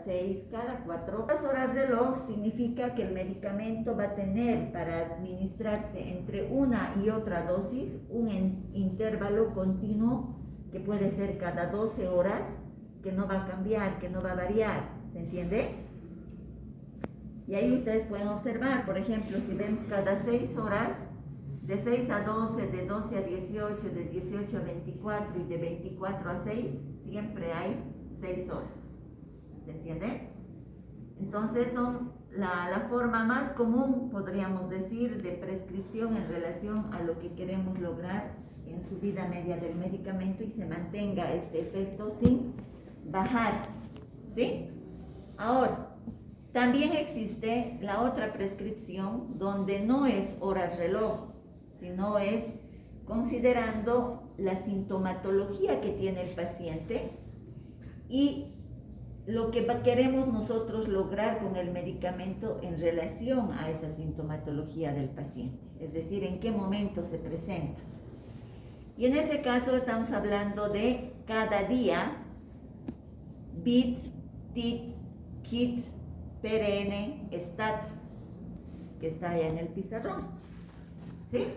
6, cada 4 horas. Las horas reloj significa que el medicamento va a tener para administrarse entre una y otra dosis un intervalo continuo que puede ser cada 12 horas, que no va a cambiar, que no va a variar, ¿se entiende? Y ahí ustedes pueden observar, por ejemplo, si vemos cada 6 horas, de 6 a 12, de 12 a 18, de 18 a 24 y de 24 a 6, siempre hay 6 horas. ¿Se entiende? Entonces son la forma más común, podríamos decir, de prescripción en relación a lo que queremos lograr en su vida media del medicamento y se mantenga este efecto sin bajar. ¿Sí? Ahora, también existe la otra prescripción donde no es horas reloj, sino es considerando la sintomatología que tiene el paciente y lo que queremos nosotros lograr con el medicamento en relación a esa sintomatología del paciente, es decir, en qué momento se presenta. Y en ese caso estamos hablando de cada día, BID, TIT, KIT, PRN, STAT, que está allá en el pizarrón. ¿Sí?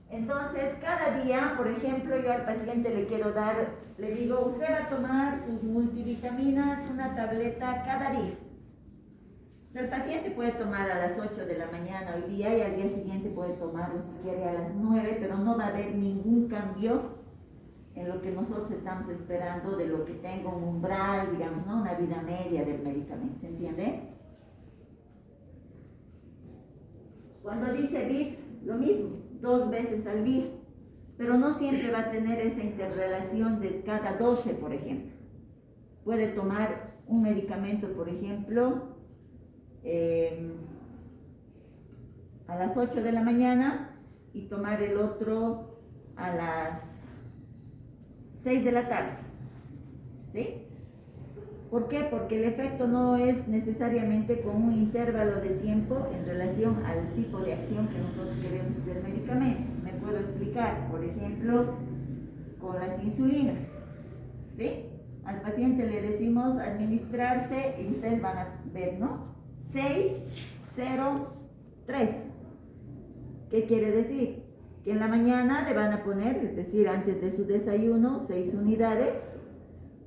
Entonces, cada día, por ejemplo, yo al paciente le quiero dar, le digo, usted va a tomar sus multivitaminas, una tableta cada día. El paciente puede tomar a las 8 de la mañana hoy día y al día siguiente puede tomarlo si quiere a las 9, pero no va a haber ningún cambio en lo que nosotros estamos esperando de lo que tenga un umbral, digamos, ¿no? Una vida media del medicamento, ¿se entiende? Cuando dice BID, lo mismo, 2 veces al día, pero no siempre va a tener esa interrelación de cada 12, por ejemplo. Puede tomar un medicamento, por ejemplo, a las 8 de la mañana y tomar el otro a las 6 de la tarde. ¿Sí? ¿Por qué? Porque el efecto no es necesariamente con un intervalo de tiempo en relación al tipo de acción que nosotros queremos del medicamento. Me puedo explicar, por ejemplo, con las insulinas. ¿Sí? Al paciente le decimos administrarse y ustedes van a ver, ¿no? 6, 0, 3. ¿Qué quiere decir? Que en la mañana le van a poner, es decir, antes de su desayuno, 6 unidades,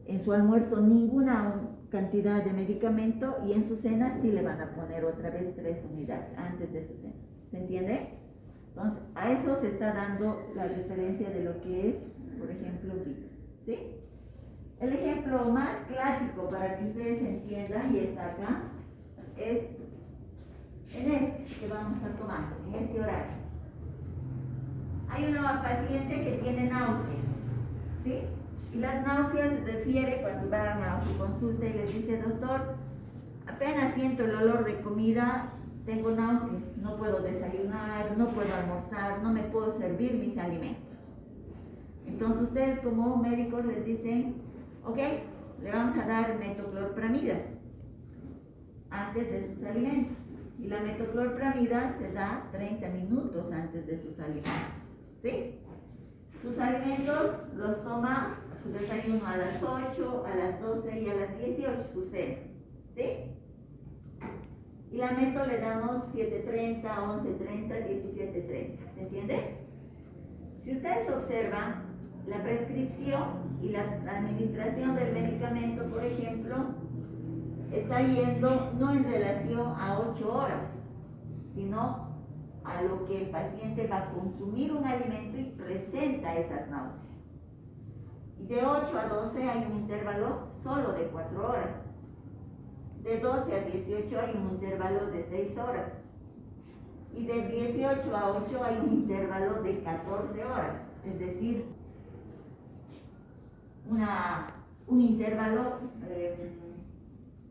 en su almuerzo ninguna cantidad de medicamento y en su cena sí le van a poner otra vez 3 unidades antes de su cena. ¿Se entiende? Entonces, a eso se está dando la referencia de lo que es, por ejemplo, BID. ¿Sí? El ejemplo más clásico para que ustedes entiendan, y está acá, es en este que vamos a tomar, en este horario. Hay una paciente que tiene náuseas, ¿sí? Y las náuseas se refiere cuando van a su consulta y les dice, doctor, apenas siento el olor de comida, tengo náuseas, no puedo desayunar, no puedo almorzar, no me puedo servir mis alimentos. Entonces ustedes como médicos les dicen, ok, le vamos a dar metoclopramida antes de sus alimentos. Y la metoclopramida se da 30 minutos antes de sus alimentos. ¿Sí? Sus alimentos los toma su desayuno a las 8, a las 12 y a las 18, su cena. ¿Sí? Y la meto le damos 7:30, 11:30, 17:30. ¿Se entiende? Si ustedes observan, la prescripción y la administración del medicamento, por ejemplo, está yendo no en relación a 8 horas, sino a lo que el paciente va a consumir un alimento y presenta esas náuseas. Y de 8 a 12 hay un intervalo solo de 4 horas. De 12 a 18 hay un intervalo de 6 horas. Y de 18 a 8 hay un intervalo de 14 horas. Es decir, un intervalo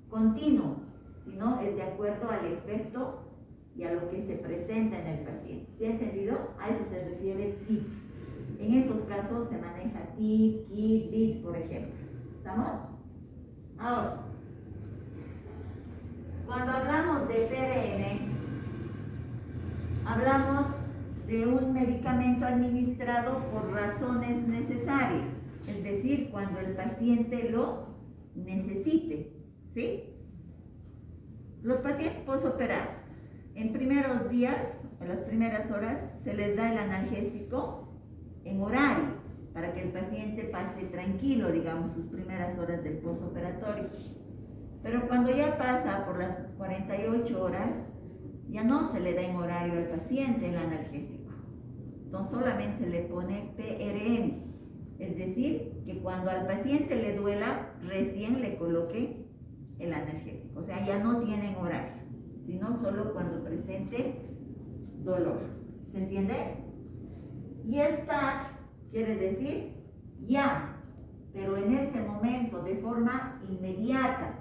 continuo, sino es de acuerdo al efecto y a lo que se presenta en el paciente. ¿Sí ha entendido? A eso se refiere TIT. En esos casos se maneja TIT, KIT, BID, por ejemplo. ¿Estamos? Ahora, cuando hablamos de PRN, hablamos de un medicamento administrado por razones necesarias, es decir, cuando el paciente lo necesite. ¿sí? Los pacientes posoperados, en primeros días, en las primeras horas, se les da el analgésico en horario, para que el paciente pase tranquilo, digamos, sus primeras horas del posoperatorio. Pero cuando ya pasa por las 48 horas, ya no se le da en horario al paciente el analgésico. Entonces solamente se le pone PRN, es decir, que cuando al paciente le duela, recién le coloque el analgésico. O sea, ya no tienen horario, sino solo cuando presente dolor. ¿Se entiende? Y esta quiere decir ya, pero en este momento, de forma inmediata.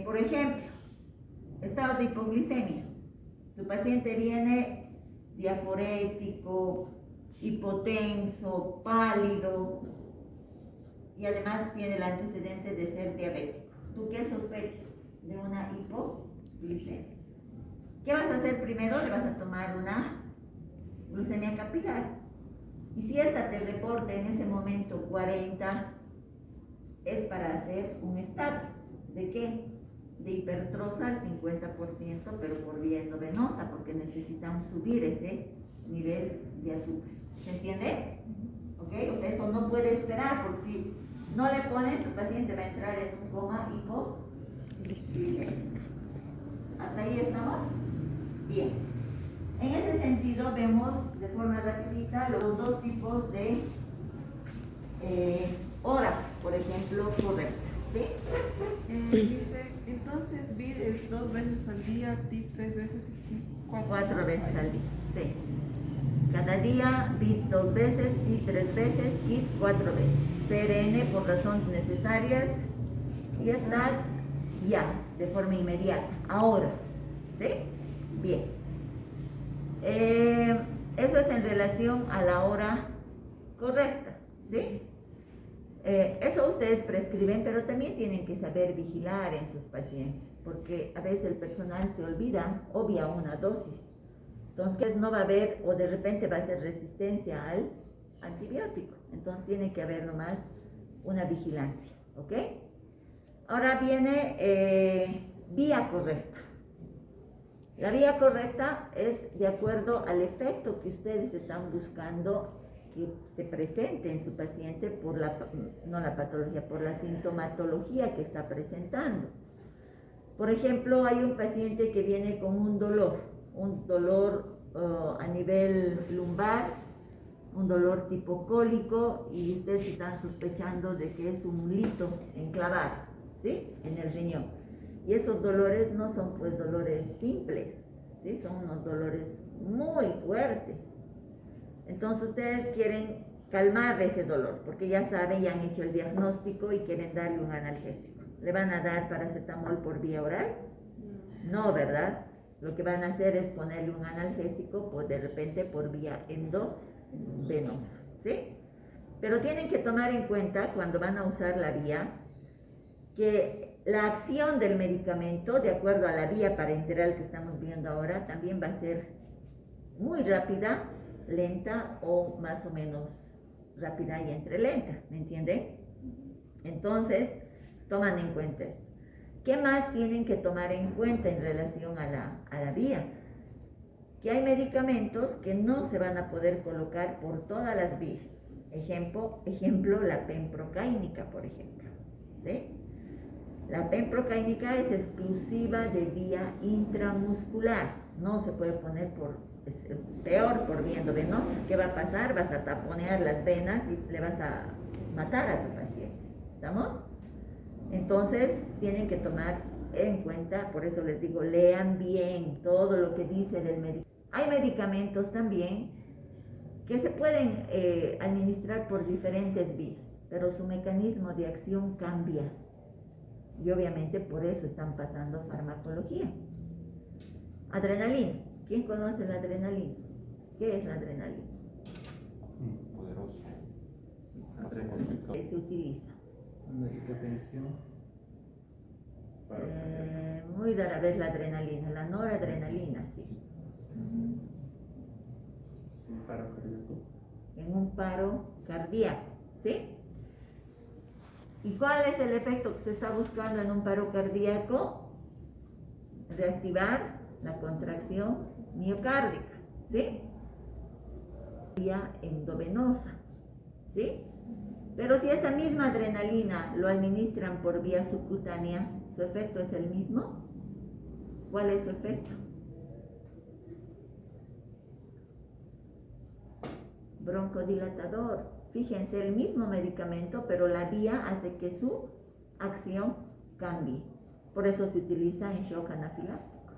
Por ejemplo, estado de hipoglicemia. Tu paciente viene diaforético, hipotenso, pálido y además tiene el antecedente de ser diabético. ¿Tú qué sospechas? De una hipoglicemia. ¿Qué vas a hacer primero? Le vas a tomar una glucemia capilar. Y si esta te reporta en ese momento 40, es para hacer un estadio. ¿De qué? De hipertrosa al 50%, pero por vía endovenosa, porque necesitamos subir ese nivel de azúcar. ¿Se entiende? ¿Ok? O sea, eso no puede esperar, porque si no le ponen, tu paciente va a entrar en un coma hipoglicémico. ¿Hasta ahí estamos? Bien. En ese sentido, vemos de forma rapidita los dos tipos de hora, por ejemplo, correcta. ¿Sí? Dice, entonces BID es 2 veces al día, TIT 3 veces y TIT 4 veces al día, sí. Cada día, BID 2 veces, TIT 3 veces, KIT 4 veces. PRN por razones necesarias y está ya, de forma inmediata, ahora. ¿Sí? Bien. Eso es en relación a la hora correcta, ¿sí? Eso ustedes prescriben, pero también tienen que saber vigilar en sus pacientes, porque a veces el personal se olvida, obvia una dosis. Entonces no va a haber, o de repente va a ser resistencia al antibiótico. Entonces tiene que haber nomás una vigilancia, ¿ok? Ahora viene vía correcta. La vía correcta es de acuerdo al efecto que ustedes están buscando que se presente en su paciente por no la patología, por la sintomatología que está presentando. Por ejemplo, hay un paciente que viene con un dolor a nivel lumbar, un dolor tipo cólico, y ustedes están sospechando de que es un lito enclavado, ¿sí? En el riñón. Y esos dolores no son pues dolores simples, ¿sí? Son unos dolores muy fuertes. Entonces ustedes quieren calmar ese dolor, porque ya saben, ya han hecho el diagnóstico y quieren darle un analgésico. ¿Le van a dar paracetamol por vía oral? No, ¿verdad? Lo que van a hacer es ponerle un analgésico de repente por vía endovenosa, ¿sí? Pero tienen que tomar en cuenta cuando van a usar la vía que la acción del medicamento, de acuerdo a la vía parenteral que estamos viendo ahora, también va a ser muy rápida, lenta o más o menos rápida y entre lenta, ¿me entienden? Entonces, toman en cuenta esto. ¿Qué más tienen que tomar en cuenta en relación a la vía? Que hay medicamentos que no se van a poder colocar por todas las vías. Ejemplo, la pemprocaínica, por ejemplo, ¿sí? La pemprocaínica es exclusiva de vía intramuscular, no se puede poner peor por vía endovenosa. ¿Qué va a pasar? Vas a taponear las venas y le vas a matar a tu paciente. ¿Estamos? Entonces tienen que tomar en cuenta, por eso les digo, lean bien todo lo que dice del medicamento. Hay medicamentos también que se pueden administrar por diferentes vías, pero su mecanismo de acción cambia. Y obviamente por eso están pasando farmacología. Adrenalina. ¿Quién conoce la adrenalina? ¿Qué es la adrenalina? Poderoso. ¿Qué se utiliza? Una hipotensión. Muy rara vez la adrenalina, la noradrenalina, sí. Un paro cardíaco. En un paro cardíaco, ¿sí? ¿Y cuál es el efecto que se está buscando en un paro cardíaco? Reactivar la contracción miocárdica, ¿sí? Vía endovenosa, ¿sí? Pero si esa misma adrenalina lo administran por vía subcutánea, ¿su efecto es el mismo? ¿Cuál es su efecto? Broncodilatador. Fíjense, el mismo medicamento, pero la vía hace que su acción cambie. Por eso se utiliza en shock anafiláctico.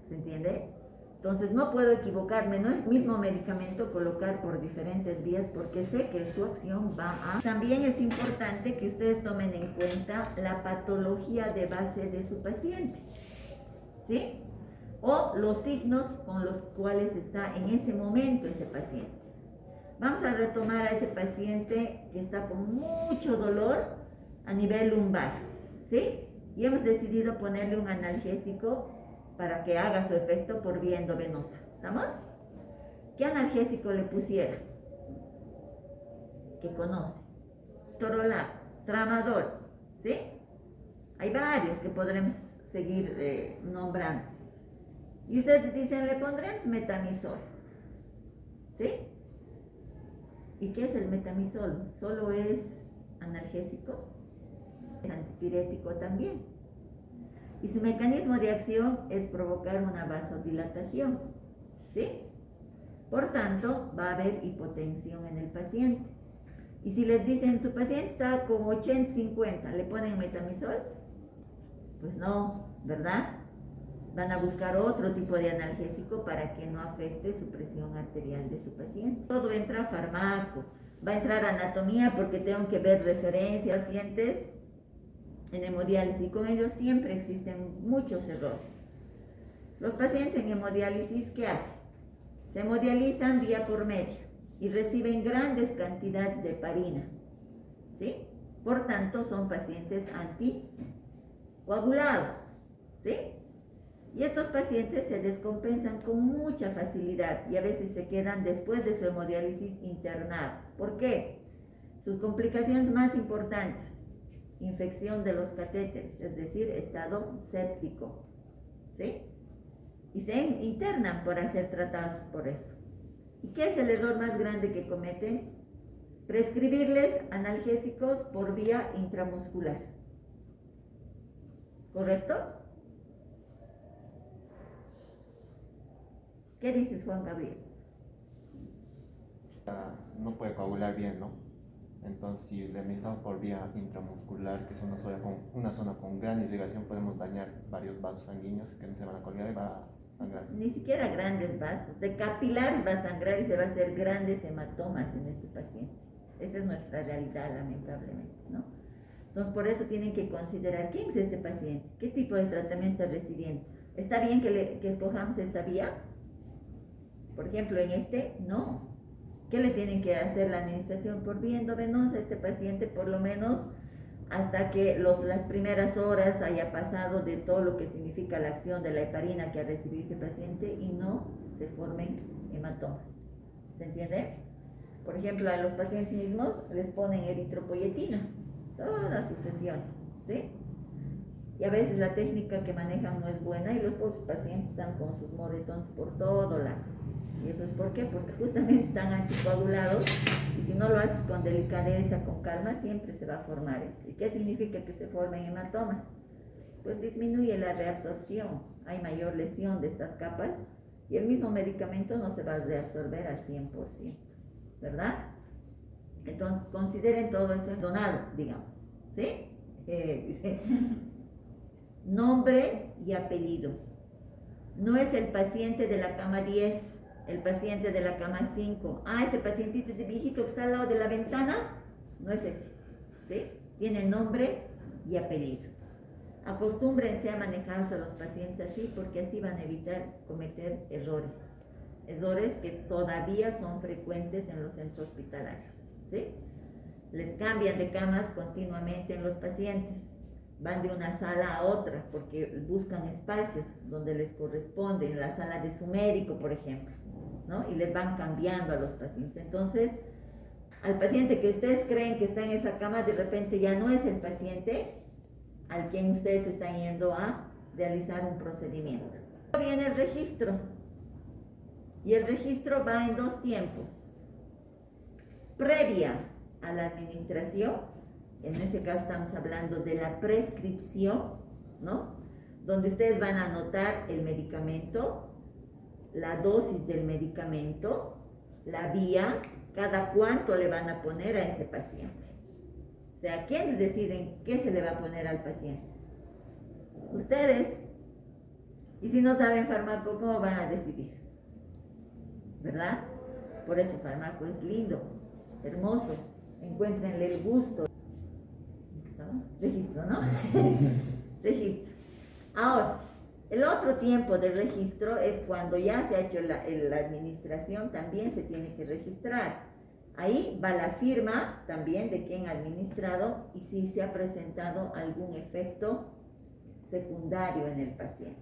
¿Se entiende? Entonces no puedo equivocarme, no el mismo medicamento colocar por diferentes vías porque sé que su acción va a... También es importante que ustedes tomen en cuenta la patología de base de su paciente, ¿sí? O los signos con los cuales está en ese momento ese paciente. Vamos a retomar a ese paciente que está con mucho dolor a nivel lumbar, ¿sí? Y hemos decidido ponerle un analgésico para que haga su efecto por vía endovenosa. ¿Estamos? ¿Qué analgésico le pusiera? Que conoce. Torolab, Tramadol, ¿sí? Hay varios que podremos seguir nombrando. Y ustedes dicen, le pondremos metamisol, ¿sí? ¿Y qué es el metamisol? ¿Solo es analgésico? Es antipirético también. Y su mecanismo de acción es provocar una vasodilatación, ¿sí? Por tanto, va a haber hipotensión en el paciente. Y si les dicen, tu paciente está con 80-50, ¿le ponen metamisol? Pues no, ¿verdad? Van a buscar otro tipo de analgésico para que no afecte su presión arterial de su paciente. Todo entra fármaco, va a entrar anatomía porque tengo que ver referencias, pacientes en hemodiálisis, y con ellos siempre existen muchos errores. Los pacientes en hemodiálisis, ¿qué hacen? Se hemodializan día por medio y reciben grandes cantidades de heparina, ¿sí? Por tanto, son pacientes anticoagulados, ¿sí? Y estos pacientes se descompensan con mucha facilidad y a veces se quedan después de su hemodiálisis internados. ¿Por qué? Sus complicaciones más importantes: infección de los catéteres, es decir, estado séptico, ¿sí? Y se internan por ser tratados por eso. ¿Y qué es el error más grande que cometen? Prescribirles analgésicos por vía intramuscular. ¿Correcto? ¿Qué dices, Juan Gabriel? No puede coagular bien, ¿no? Entonces, si le administramos por vía intramuscular, que es una zona con gran irrigación, podemos dañar varios vasos sanguíneos que no se van a colgar y va a sangrar. Ni siquiera grandes vasos. De capilares va a sangrar y se va a hacer grandes hematomas en este paciente. Esa es nuestra realidad, lamentablemente, ¿no? Entonces, por eso tienen que considerar quién es este paciente, qué tipo de tratamiento está recibiendo. ¿Está bien que escojamos esta vía? Por ejemplo, en este, no. ¿Qué le tienen que hacer la administración por vía endovenosa a este paciente? Por lo menos hasta que las primeras horas haya pasado de todo lo que significa la acción de la heparina que ha recibido ese paciente y no se formen hematomas. ¿Se entiende? Por ejemplo, a los pacientes mismos les ponen eritropoyetina, todas sus sesiones, ¿sí? Y a veces la técnica que manejan no es buena y los pobres pacientes están con sus moretones por todo lado. ¿Y eso es por qué? Porque justamente están anticoagulados y si no lo haces con delicadeza, con calma, siempre se va a formar esto. ¿Y qué significa que se formen hematomas? Pues disminuye la reabsorción, hay mayor lesión de estas capas y el mismo medicamento no se va a reabsorber al 100%, ¿verdad? Entonces consideren todo eso donado, digamos, ¿sí? Dice, nombre y apellido. No es el paciente de la cama 10, el paciente de la cama 5. Ah, ese pacientito, ese viejito que está al lado de la ventana, no es ese, ¿sí? Tiene nombre y apellido. Acostúmbrense a manejarse a los pacientes así porque así van a evitar cometer errores que todavía son frecuentes en los centros hospitalarios, ¿sí? Les cambian de camas continuamente en los pacientes, van de una sala a otra porque buscan espacios donde les corresponde, en la sala de su médico, por ejemplo, ¿no? Y les van cambiando a los pacientes. Entonces, al paciente que ustedes creen que está en esa cama, de repente ya no es el paciente al quien ustedes están yendo a realizar un procedimiento. Viene el registro, y el registro va en dos tiempos. Previa a la administración, en ese caso estamos hablando de la prescripción, ¿no? Donde ustedes van a anotar el medicamento, la dosis del medicamento, la vía, cada cuánto le van a poner a ese paciente. O sea, ¿quiénes deciden qué se le va a poner al paciente? Ustedes. Y si no saben fármaco, ¿cómo van a decidir? ¿Verdad? Por eso fármaco es lindo, hermoso. Encuéntrenle el gusto. Registro, ¿no? Registro. Ahora, el otro tiempo de registro es cuando ya se ha hecho la administración, también se tiene que registrar. Ahí va la firma también de quien ha administrado y si se ha presentado algún efecto secundario en el paciente,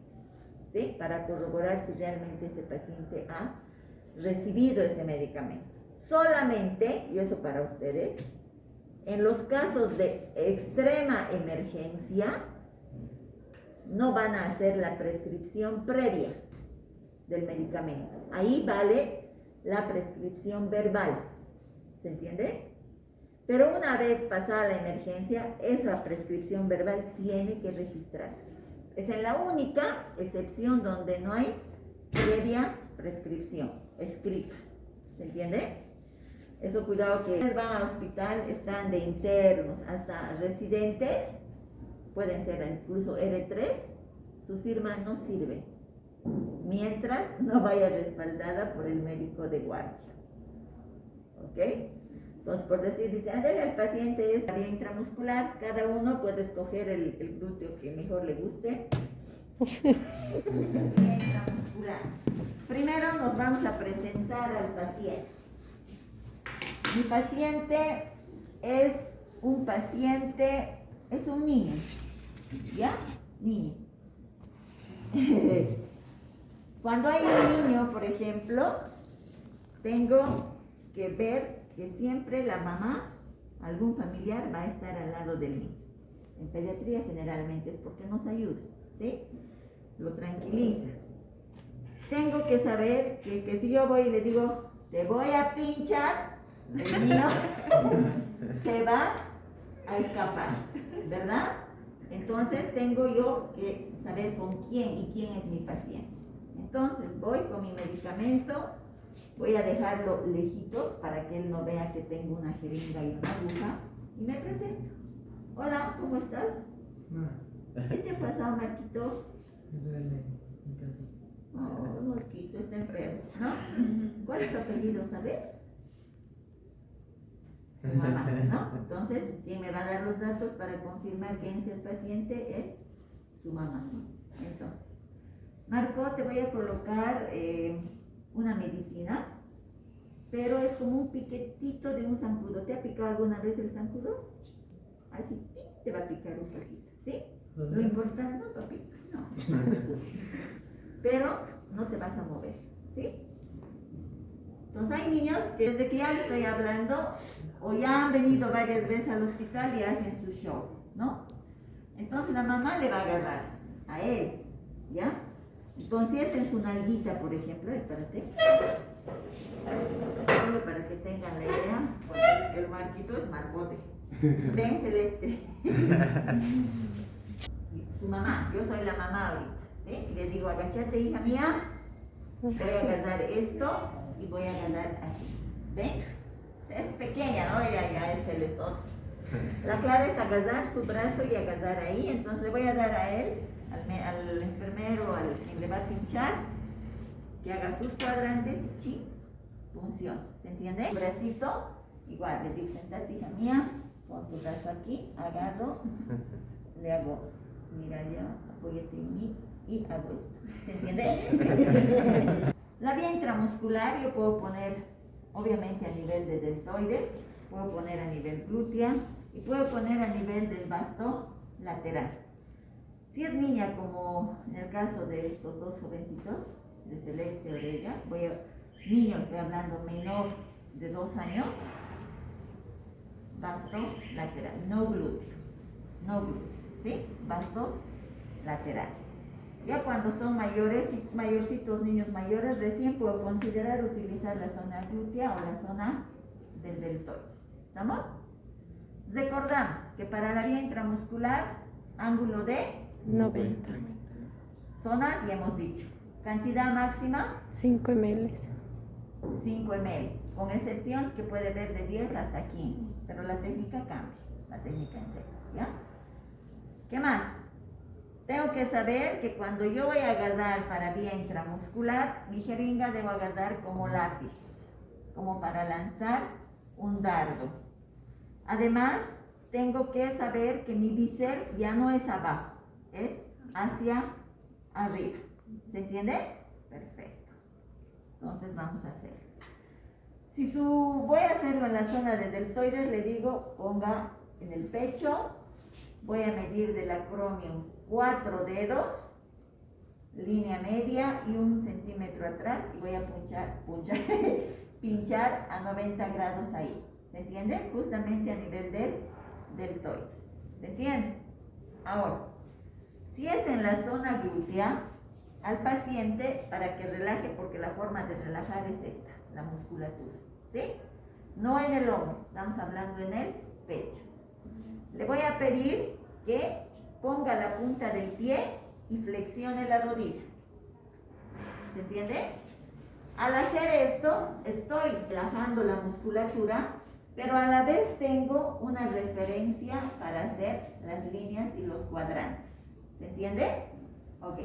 ¿sí? Para corroborar si realmente ese paciente ha recibido ese medicamento. Solamente, y eso para ustedes, en los casos de extrema emergencia, no van a hacer la prescripción previa del medicamento. Ahí vale la prescripción verbal. ¿Se entiende? Pero una vez pasada la emergencia, esa prescripción verbal tiene que registrarse. Es en la única excepción donde no hay previa prescripción escrita. ¿Se entiende? Eso cuidado que van al hospital, están de internos hasta residentes, pueden ser incluso R3, su firma no sirve, mientras no vaya respaldada por el médico de guardia. ¿Ok? Entonces, por decir, dice, ándale al paciente esta vía intramuscular, cada uno puede escoger el glúteo que mejor le guste. Vía intramuscular. Primero nos vamos a presentar al paciente. Mi paciente es un niño, ¿ya? Niño. Cuando hay un niño, por ejemplo, tengo que ver que siempre la mamá, algún familiar, va a estar al lado del niño. En pediatría generalmente es porque nos ayuda, ¿sí? Lo tranquiliza. Tengo que saber que si yo voy y le digo, te voy a pinchar, el niño se va a escapar, ¿verdad? Entonces tengo yo que saber con quién y quién es mi paciente. Entonces voy con mi medicamento, voy a dejarlo lejitos para que él no vea que tengo una jeringa y una aguja y me presento. Hola, ¿cómo estás? ¿Qué te ha pasado, Marquito? Me duele mi casa. Oh, Marquito está enfermo, ¿no? ¿Cuál es tu apellido, sabes? Su mamá, ¿no? Entonces, quien me va a dar los datos para confirmar quién es el paciente es su mamá. Entonces, Marco, te voy a colocar una medicina, pero es como un piquetito de un zancudo. ¿Te ha picado alguna vez el zancudo? Así, te va a picar un poquito, ¿sí? Lo importante, no, papito, no. Pero no te vas a mover, ¿sí? Entonces hay niños que desde que ya les estoy hablando o ya han venido varias veces al hospital y hacen su show, ¿no? Entonces la mamá le va a agarrar a él, ¿ya? Entonces si es en su nalguita, por ejemplo, espérate, solo para que tengan la idea, porque el Marquito es Marcote. Ven, Celeste. Su mamá, yo soy la mamá ahorita, ¿sí? Y le digo, agachate, hija mía, voy a agarrar esto y voy a agarrar así, ¿ven? Es pequeña, ¿no? Ya es el estoto. La clave es agarrar su brazo y agarrar ahí, entonces le voy a dar a él, al enfermero, al quien le va a pinchar, que haga sus cuadrantes y chi, funciona, ¿se entiende? El bracito, igual, le digo, sentate, hija mía, pon tu brazo aquí, agarro, le hago, mira ya, apóyate en mí y hago esto, ¿se entiende? La vía intramuscular yo puedo poner, obviamente a nivel de deltoides, puedo poner a nivel glútea y puedo poner a nivel del vasto lateral. Si es niña, como en el caso de estos dos jovencitos, de Celeste o de ella, niño, estoy hablando menor de 2 años, vasto lateral, no glúteo, no glúteo, ¿sí? Vastos laterales. Ya cuando son mayores, mayorcitos, niños mayores, recién puedo considerar utilizar la zona glútea o la zona del deltoides. ¿Estamos? Recordamos que para la vía intramuscular, ángulo de 90. zonas, ya hemos dicho. Cantidad máxima, 5 ml. 5 ml, con excepción que puede ver de 10 hasta 15, pero la técnica cambia, la técnica en seco, ¿ya? ¿Qué más? Tengo que saber que cuando yo voy a agarrar para vía intramuscular, mi jeringa debo agarrar como lápiz, como para lanzar un dardo. Además, tengo que saber que mi bíceps ya no es abajo, es hacia arriba. ¿Se entiende? Perfecto. Entonces vamos a hacer. Si voy a hacerlo en la zona de deltoides, le digo, ponga en el pecho, voy a medir del acromion 4 dedos, línea media y 1 centímetro atrás y voy a pinchar a 90 grados ahí. ¿Se entiende? Justamente a nivel del deltoides. ¿Se entiende? Ahora, si es en la zona glútea, al paciente, para que relaje, porque la forma de relajar es esta, la musculatura, ¿sí? No en el hombro, estamos hablando en el pecho. Le voy a pedir que ponga la punta del pie y flexione la rodilla. ¿Se entiende? Al hacer esto, estoy relajando la musculatura, pero a la vez tengo una referencia para hacer las líneas y los cuadrantes. ¿Se entiende? Ok.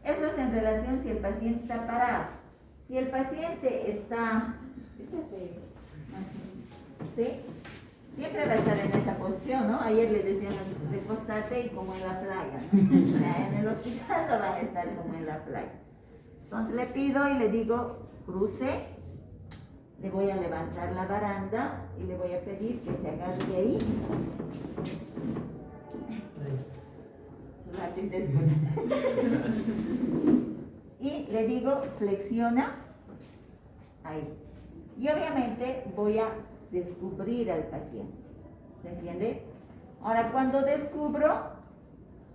Eso es en relación si el paciente está parado. Si el paciente está, ¿sí? Siempre va a estar en esa posición, ¿no? Ayer le decían, recostate y como en la playa, ¿no? O sea, en el hospital no va a estar como en la playa. Entonces le pido y le digo, cruce, le voy a levantar la baranda y le voy a pedir que se agarre de ahí. Su lápiz de y le digo, flexiona, ahí. Y obviamente voy a descubrir al paciente. ¿Se entiende? Ahora, cuando descubro,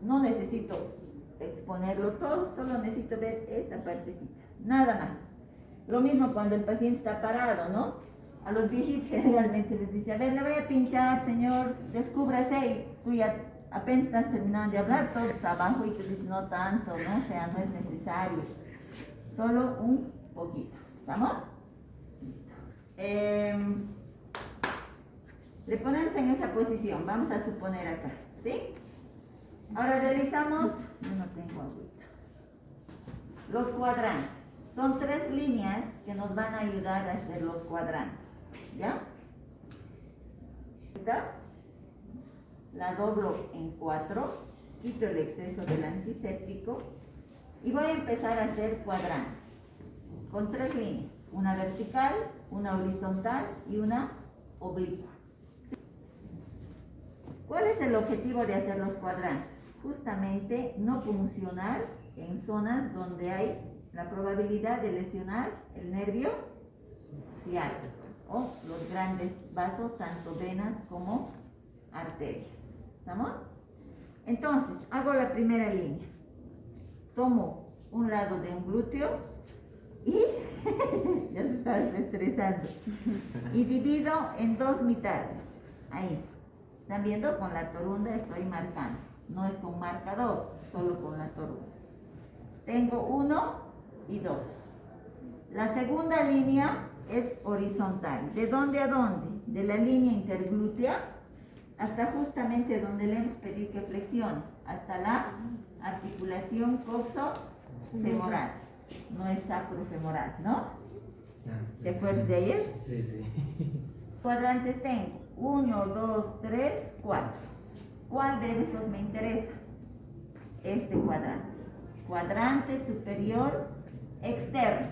no necesito exponerlo todo, solo necesito ver esta partecita, nada más. Lo mismo cuando el paciente está parado, ¿no? A los viejitos generalmente les dice, a ver, le voy a pinchar, señor, descúbrase, y tú ya apenas estás terminando de hablar, todo está abajo y te dice, no tanto, ¿no? O sea, no es necesario, solo un poquito. ¿Estamos? Listo. Le ponemos en esa posición, vamos a suponer acá, ¿sí? Ahora realizamos, yo no tengo agüita, los cuadrantes. Son 3 líneas que nos van a ayudar a hacer los cuadrantes, ¿ya? La doblo en 4, quito el exceso del antiséptico y voy a empezar a hacer cuadrantes con 3 líneas, una vertical, una horizontal y una oblicua. ¿Cuál es el objetivo de hacer los cuadrantes? Justamente no puncionar en zonas donde hay la probabilidad de lesionar el nervio ciático o los grandes vasos, tanto venas como arterias. ¿Estamos? Entonces, hago la primera línea. Tomo un lado de un glúteo y ya se está estresando. Y divido en 2 mitades. Ahí. ¿Están viendo? Con la torunda estoy marcando. No es con marcador, solo con la torunda. Tengo 1 y 2. La segunda línea es horizontal. ¿De dónde a dónde? De la línea interglútea hasta justamente donde le hemos pedido que flexione, hasta la articulación coxo-femoral. No es sacro-femoral, ¿no? ¿Te acuerdas de ayer? Sí, sí. Cuadrantes tengo 1, 2, 3, 4. ¿Cuál de esos me interesa? Este cuadrante. Cuadrante superior externo.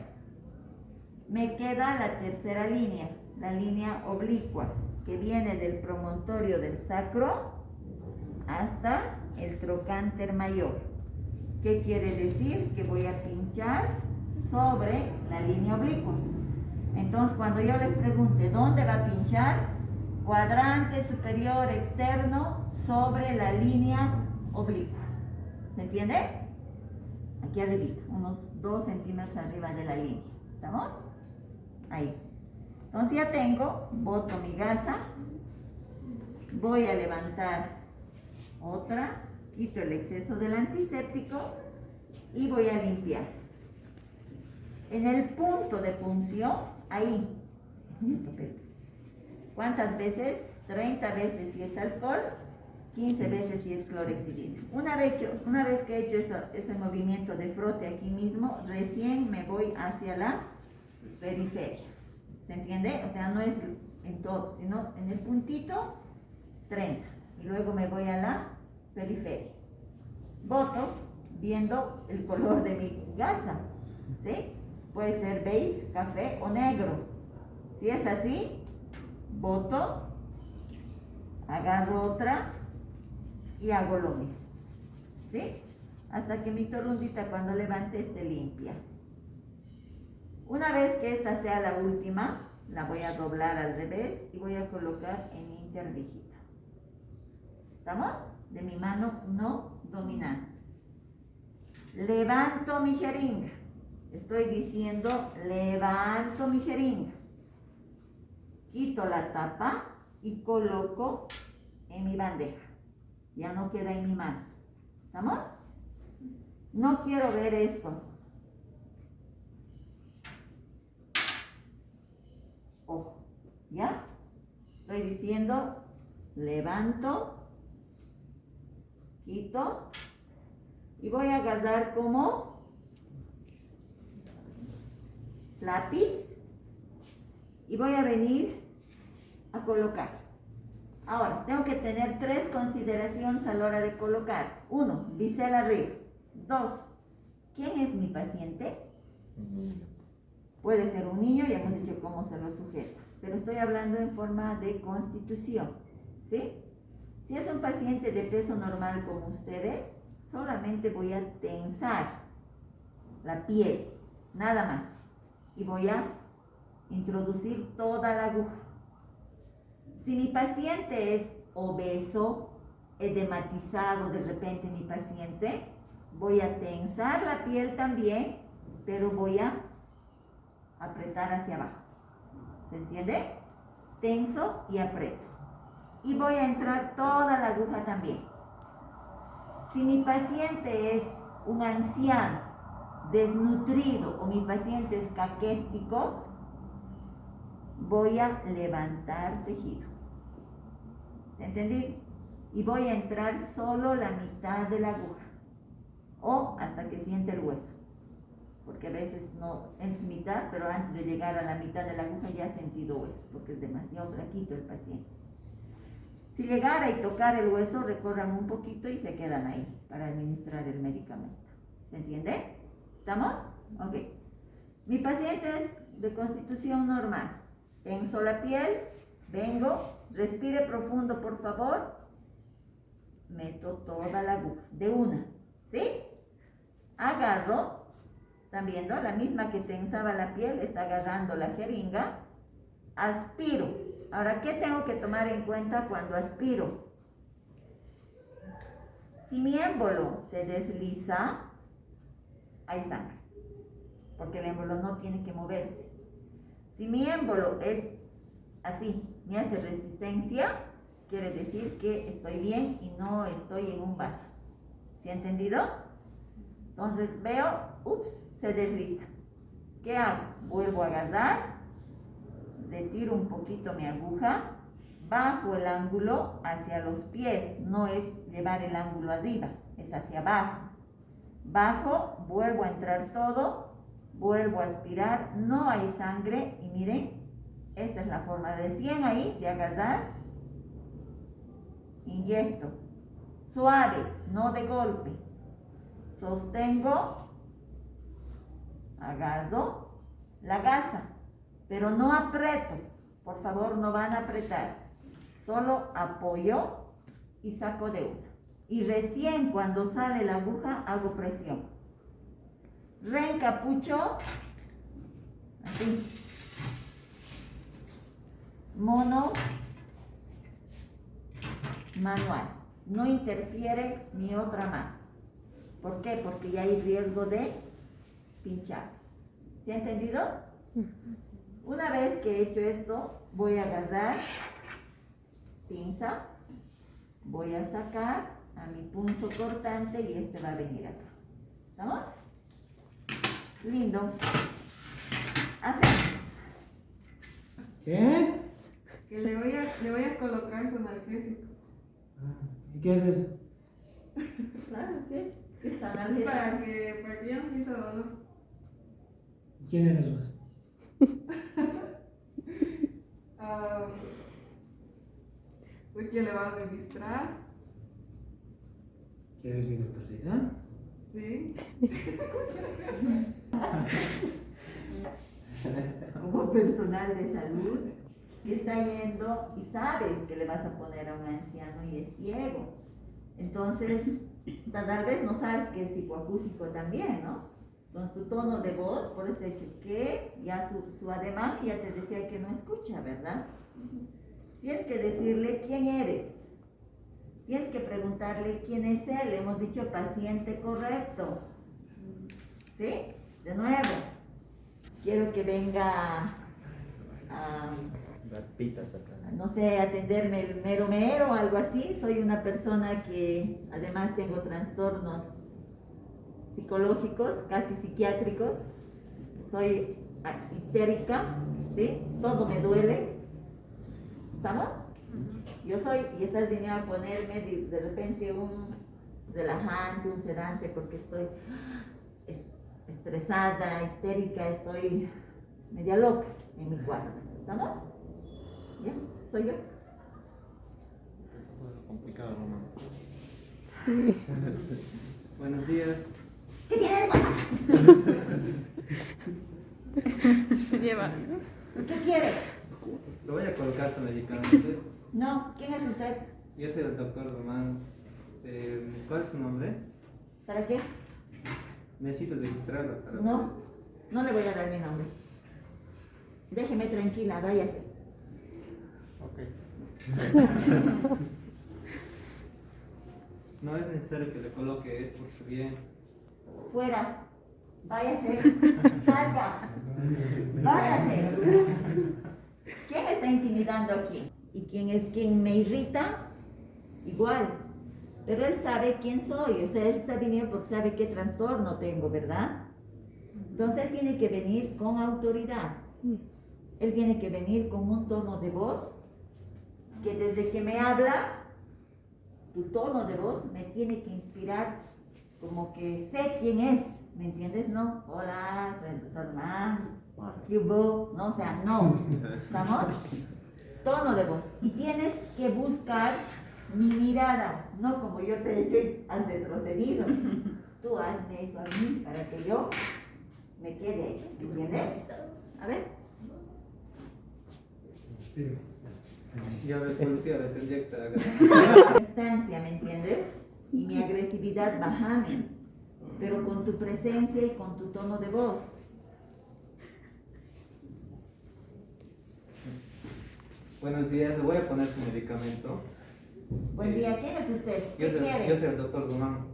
Me queda la tercera línea, la línea oblicua, que viene del promontorio del sacro hasta el trocánter mayor. ¿Qué quiere decir? Que voy a pinchar sobre la línea oblicua. Entonces, cuando yo les pregunte dónde va a pinchar, cuadrante superior externo sobre la línea oblicua. ¿Se entiende? Aquí arriba, unos 2 centímetros arriba de la línea. ¿Estamos? Ahí. Entonces ya tengo, boto mi gasa, voy a levantar otra, quito el exceso del antiséptico y voy a limpiar. En el punto de punción, ahí. ¿Cuántas veces? 30 veces si es alcohol, 15 veces si es clorexidina. Una vez que he hecho ese movimiento de frote aquí mismo, recién me voy hacia la periferia. ¿Se entiende? O sea, no es en todo, sino en el puntito 30. Y luego me voy a la periferia. Boto viendo el color de mi gasa. ¿Sí? Puede ser beige, café o negro. Si es así, boto, agarro otra y hago lo mismo. ¿Sí? Hasta que mi torundita cuando levante esté limpia. Una vez que esta sea la última, la voy a doblar al revés y voy a colocar en interdígito. ¿Estamos? De mi mano no dominante. Levanto mi jeringa. Estoy diciendo, levanto mi jeringa. Quito la tapa y coloco en mi bandeja. Ya no queda en mi mano. ¿Estamos? No quiero ver esto. Ojo. ¿Ya? Estoy diciendo, levanto, quito y voy a agarrar como lápiz y voy a venir a colocar. Ahora, tengo que tener 3 consideraciones a la hora de colocar. 1, bisel arriba. 2, ¿quién es mi paciente? Puede ser un niño, ya hemos dicho cómo se lo sujeta, pero estoy hablando en forma de constitución, ¿sí? Si es un paciente de peso normal como ustedes, solamente voy a tensar la piel, nada más, y voy a introducir toda la aguja. Si mi paciente es obeso, edematizado de repente mi paciente, voy a tensar la piel también, pero voy a apretar hacia abajo. ¿Se entiende? Tenso y aprieto. Y voy a entrar toda la aguja también. Si mi paciente es un anciano, desnutrido o mi paciente es caquético, voy a levantar tejido. ¿Se entendió? Y voy a entrar solo la mitad de la aguja o hasta que siente el hueso, porque a veces no es mitad, pero antes de llegar a la mitad de la aguja ya ha sentido hueso, porque es demasiado flaquito el paciente. Si llegara y tocar el hueso, recorran un poquito y se quedan ahí para administrar el medicamento. ¿Se entiende? ¿Estamos? Ok. Mi paciente es de constitución normal. Tenso la piel, vengo, respire profundo por favor, meto toda la aguja, de una, ¿sí? Agarro, ¿están viendo? La misma que tensaba la piel, está agarrando la jeringa, aspiro. Ahora, ¿qué tengo que tomar en cuenta cuando aspiro? Si mi émbolo se desliza, hay sangre, porque el émbolo no tiene que moverse. Si mi émbolo es así, me hace resistencia, quiere decir que estoy bien y no estoy en un vaso. ¿Sí ha entendido? Entonces veo, ups, se desliza. ¿Qué hago? Vuelvo a agarrar, retiro un poquito mi aguja, bajo el ángulo hacia los pies, no es llevar el ángulo arriba, es hacia abajo. Bajo, vuelvo a entrar todo, vuelvo a aspirar, no hay sangre y miren, esta es la forma recién ahí de agarrar, inyecto, suave, no de golpe, sostengo, agarro la gasa, pero no aprieto, por favor no van a apretar, solo apoyo y saco de una. Y recién cuando sale la aguja hago presión. Reencapucho, así. Mono, manual. No interfiere mi otra mano. ¿Por qué? Porque ya hay riesgo de pinchar. ¿Se ha entendido? Una vez que he hecho esto, voy a agarrar pinza, voy a sacar a mi punzo cortante y este va a venir acá. ¿Estamos? Lindo. Hacemos. ¿Qué? Que le voy a colocar su analgésico. ¿Y qué es eso? Claro, ¿qué? Esta Es analgesia. para que ya no sienta dolor. ¿Quién eres vos? Ah, soy quien le va a registrar. ¿Eres mi doctorcita? Sí. Como personal de salud que está yendo y sabes que le vas a poner a un anciano y es ciego. Entonces, tal vez no sabes que es psicoacústico también, ¿no? Entonces tu tono de voz, por este hecho que ya su ademán ya te decía que no escucha, ¿verdad? Tienes que decirle quién eres. Tienes que preguntarle quién es él. Le hemos dicho paciente correcto. ¿Sí? De nuevo. Quiero que venga a, no sé, atenderme el mero o algo así. Soy una persona que además tengo trastornos psicológicos, casi psiquiátricos. Soy histérica, ¿sí? Todo me duele. ¿Estamos? Yo soy, y estás viniendo a ponerme de repente un relajante, un sedante, porque estoy estresada, histérica, estoy media loca en mi cuarto. ¿Estamos? ¿Bien? ¿Soy yo? Complicado, Román. Sí. Buenos días. ¿Qué tiene de bueno? Lleva. ¿Qué quiere? Le voy a colocar su medicamento. No, ¿quién es usted? Yo soy el doctor Román. ¿Cuál es su nombre? ¿Para qué? Necesito registrarlo para... No, no le voy a dar mi nombre. Déjeme tranquila, váyase. Ok. No es necesario que le coloque, es por su bien. Fuera. Váyase. Salga. Váyase. ¿Quién está intimidando aquí? ¿Y quién es quien me irrita? Igual. Pero él sabe quién soy. O sea, él está viniendo porque sabe qué trastorno tengo, ¿verdad? Entonces él tiene que venir con autoridad. Él tiene que venir con un tono de voz que desde que me habla, tu tono de voz me tiene que inspirar como que sé quién es, ¿me entiendes? No, hola, soy el doctor Román, ¿qué hubo? No, o sea, no, ¿estamos? Tono de voz. Y tienes que buscar mi mirada, no como yo te he hecho y has retrocedido. Tú hazme eso a mí para que yo me quede, ¿me entiendes? A ver. Ya el policía le tendría que estar acá. Distancia, ¿me entiendes? Y mi agresividad bajame, pero con tu presencia y con tu tono de voz. Buenos días, le voy a poner su medicamento. Buen día, ¿quién es usted? Yo ¿Qué soy quiere? el doctor Román.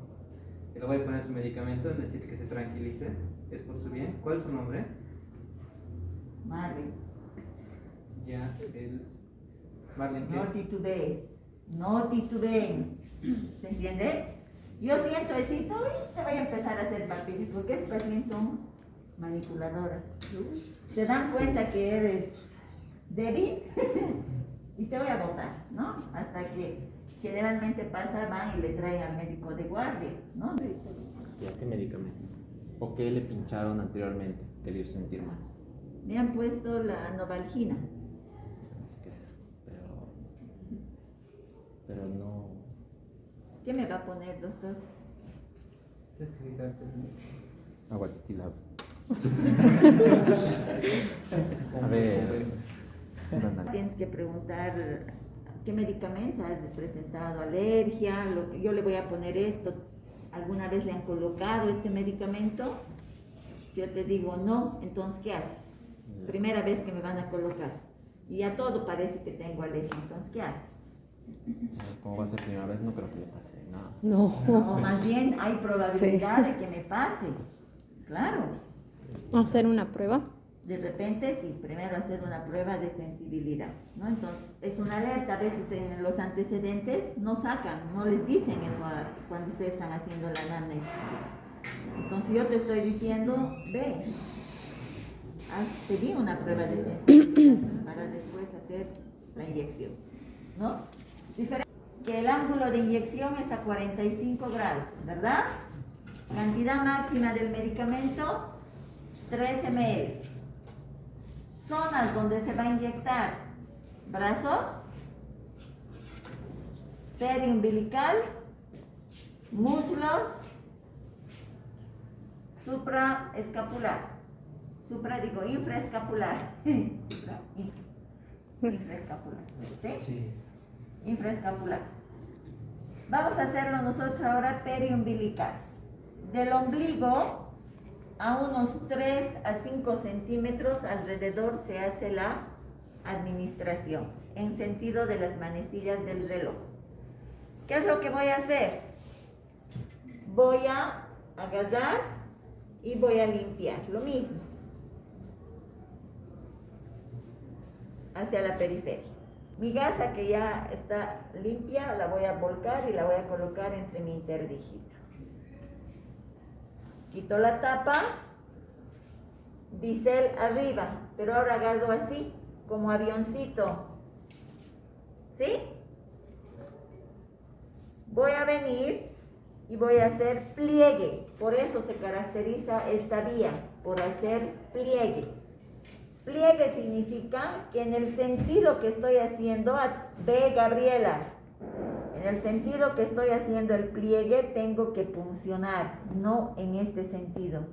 Le voy a poner su medicamento, necesito que se tranquilice. Es por su bien. ¿Cuál es su nombre? Marley, Ya, el... Marlene, ¿qué? no titubees, no titubeen, ¿se entiende? Yo siento así, y te voy a empezar a hacer papeles, porque estas también son manipuladoras. Se dan cuenta que eres débil y te voy a botar, ¿no? Hasta que generalmente pasa, van y le traen al médico de guardia, ¿no? ¿Ya qué medicamento? ¿O qué le pincharon anteriormente que le hizo sentir mal? Me han puesto la Novalgina. ¿Qué es eso? Pero no... ¿Qué me va a poner, doctor? Tienes que quitarte. Agua titilada. A ver... Tienes que preguntar qué medicamentos has presentado, alergia, yo le voy a poner esto. ¿Alguna vez le han colocado este medicamento? Yo te digo no, entonces ¿qué haces? Primera vez que me van a colocar y a todo parece que tengo alergia, entonces ¿qué haces? Como va a ser primera vez, no creo que le pase nada. O No. más bien hay probabilidad de que me pase. Claro. Hacer una prueba. De repente, sí, primero hacer una prueba de sensibilidad, ¿no? Entonces, es una alerta. A veces en los antecedentes no sacan, no les dicen eso cuando ustedes están haciendo la anamnesis. Entonces, yo te estoy diciendo, ve, pedí una prueba de sensibilidad para después hacer la inyección, ¿no? Diferente que el ángulo de inyección es a 45 grados, ¿verdad? Cantidad máxima del medicamento, 3 ml. Zonas donde se va a inyectar: brazos, periumbilical, muslos, infraescapular. Infraescapular. ¿Sí? Sí. Infraescapular. Vamos a hacerlo nosotros ahora periumbilical. Del ombligo a unos 3 a 5 centímetros alrededor se hace la administración, en sentido de las manecillas del reloj. ¿Qué es lo que voy a hacer? Voy a agasar y voy a limpiar, lo mismo, hacia la periferia. Mi gasa, que ya está limpia, la voy a volcar y la voy a colocar entre mi interdígito. Quito la tapa, bisel arriba, pero ahora agaso así, como avioncito. ¿Sí? Voy a venir y voy a hacer pliegue. Por eso se caracteriza esta vía, por hacer pliegue. Pliegue significa que en el sentido que estoy haciendo, ve Gabriela, en el sentido que estoy haciendo el pliegue tengo que puncionar, no en este sentido,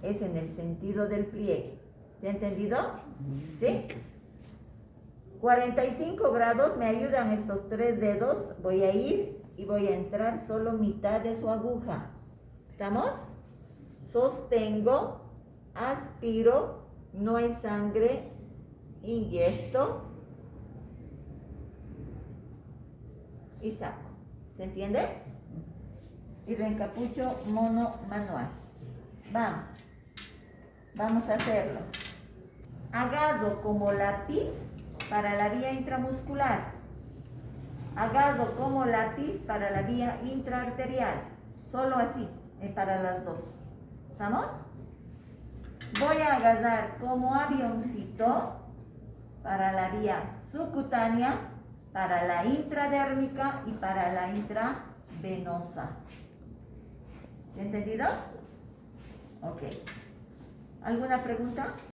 es en el sentido del pliegue. ¿Se ha entendido? ¿Sí? 45 grados, me ayudan estos 3 dedos, voy a ir y voy a entrar solo mitad de su aguja. ¿Estamos? Sostengo, aspiro, no hay sangre, inyecto y saco. ¿Se entiende? Y reencapucho mono manual. Vamos a hacerlo. Agaso como lápiz para la vía intramuscular. Agaso como lápiz para la vía intraarterial. Solo así, para las dos. ¿Estamos? Voy a agasar como avioncito para la vía subcutánea, para la intradérmica y para la intravenosa. ¿Se ha entendido? Ok. ¿Alguna pregunta?